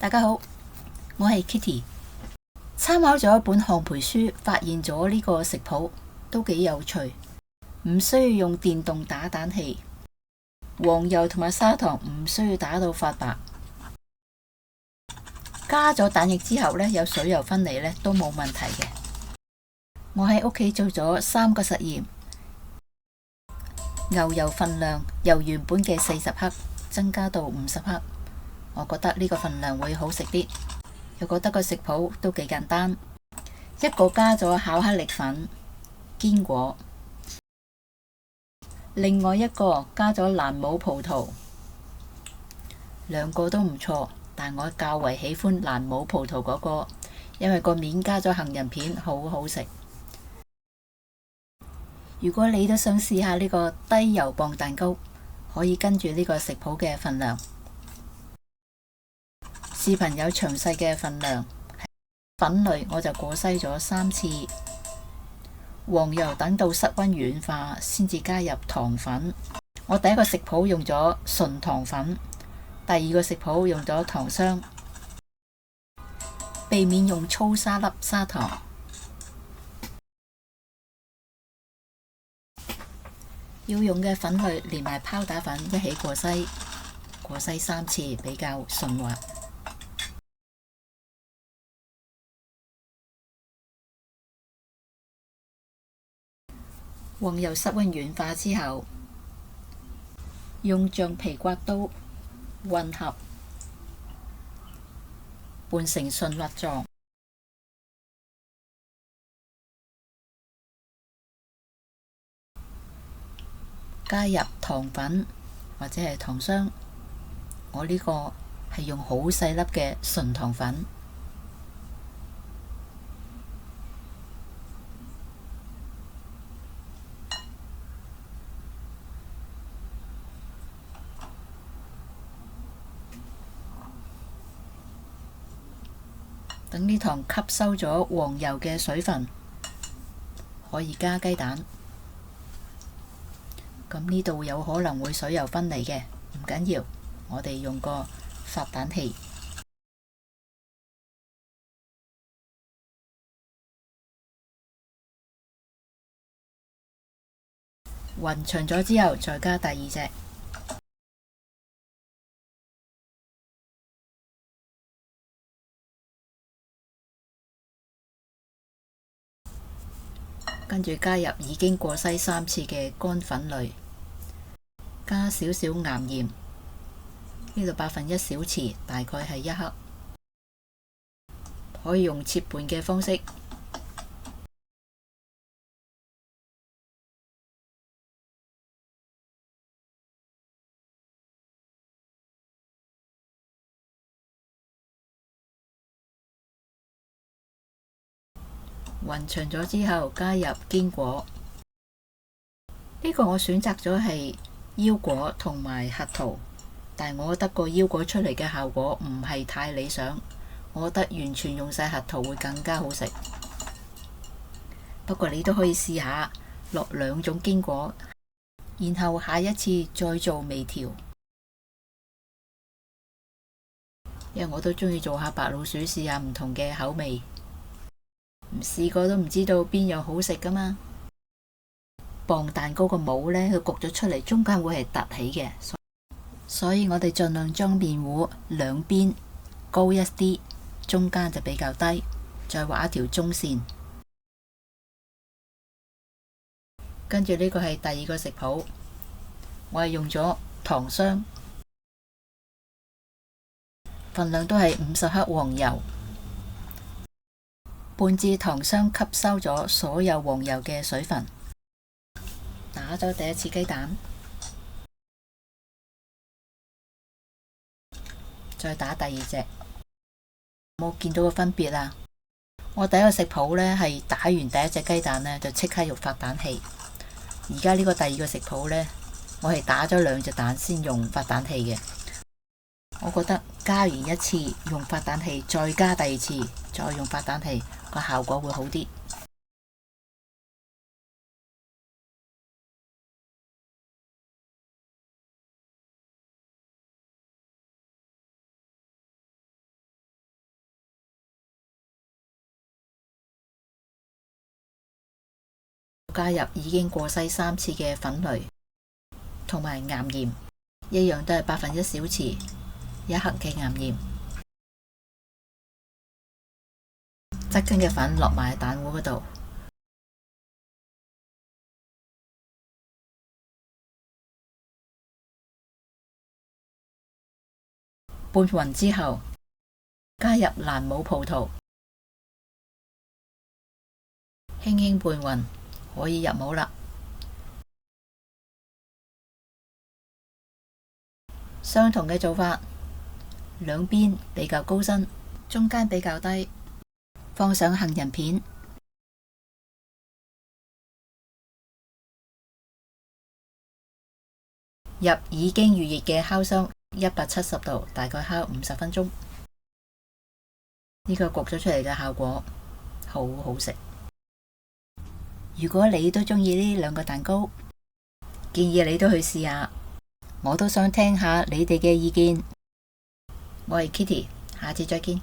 大家好，我係 Kitty。參考咗一本烘焙書，發現咗呢個食譜都幾有趣，唔需要用電動打蛋器，黃油同埋砂糖唔需要打到發白，加咗蛋液之後呢，有水油分離呢都冇問題嘅。我喺屋企做咗3個實驗，牛油份量由原本嘅40克增加到50克，我覺得呢個份量會好食啲。又覺得個食譜都幾簡單，一個加咗巧克力粉、堅果，另外一個加咗蘭姆葡萄，兩個都唔錯，但我較為喜歡蘭姆葡萄嗰個，因為個面加咗杏仁片，好好食。如果你都想試下呢個低油磅蛋糕，可以跟住呢個食譜嘅份量。視頻有詳細嘅份量，粉類我就過篩咗3次，黃油等到室溫軟化先至加入糖粉。我第一個食譜用咗純糖粉，第二個食譜用咗糖霜，避免用粗沙粒砂糖。要用嘅粉類連埋泡打粉一起過篩3次比較順滑。黃油室溫軟化之後，用橡皮刮刀混合，拌成順滑狀。加入糖粉或者係糖霜，我呢個係用好細粒嘅純糖粉。等啲糖吸收咗黃油嘅水分，可以加雞蛋。咁呢度有可能會水油分離嘅，唔緊要，我哋用個發蛋器混勻咗之後，再加第二隻。跟住加入已經過篩3次嘅乾粉類，加少少岩鹽，呢度1/8小匙，大概係1克。可以用切盤嘅方式，混勻咗之後加入堅果。呢個我選擇咗係腰果同埋核桃，但係我覺得個腰果出嚟嘅效果唔係太理想，我覺得完全用晒核桃會更加好食。不過你都可以試下落2種堅果，然後下一次再做微調。因為我都鍾意做下白老鼠，試下唔同嘅口味，唔試過都唔知道邊樣好食㗎嘛。磅蛋糕個模呢，佢焗咗出嚟，中間會係凸起嘅，所以我哋盡量將麵糊兩邊高一啲，中間就比較低，再畫一條中線。跟住呢個係第二個食譜，我係用咗糖霜，份量都係50克黃油，拌至糖霜吸收咗所有黃油嘅水分。打咗第一次雞蛋，再打第二隻，有冇見到個分別啊？我第一個食譜呢係打完第一隻雞蛋呢，就即刻用發蛋器，而家呢個第二個食譜呢，我係打咗2隻蛋先用發蛋器嘅。我覺得加完一次用發蛋器，再加第二次再用發蛋器，個效果會好啲。加入已經過篩3次嘅粉類同埋岩鹽，一樣都係1/8小匙1克嘅岩鹽。側根嘅粉落埋蛋糊嗰度，拌勻之後，加入蘭姆葡萄，輕輕拌勻，可以入模啦。相同嘅做法，兩邊比較高身，中間比較低，放上杏仁片，入已經預熱嘅烤箱，170度，大概烤50分鐘。呢個焗咗出嚟嘅效果好好食。如果你都中意呢兩個蛋糕，建議你都去試下。我都想聽下你哋嘅意見。我係 Kitty，下次再見。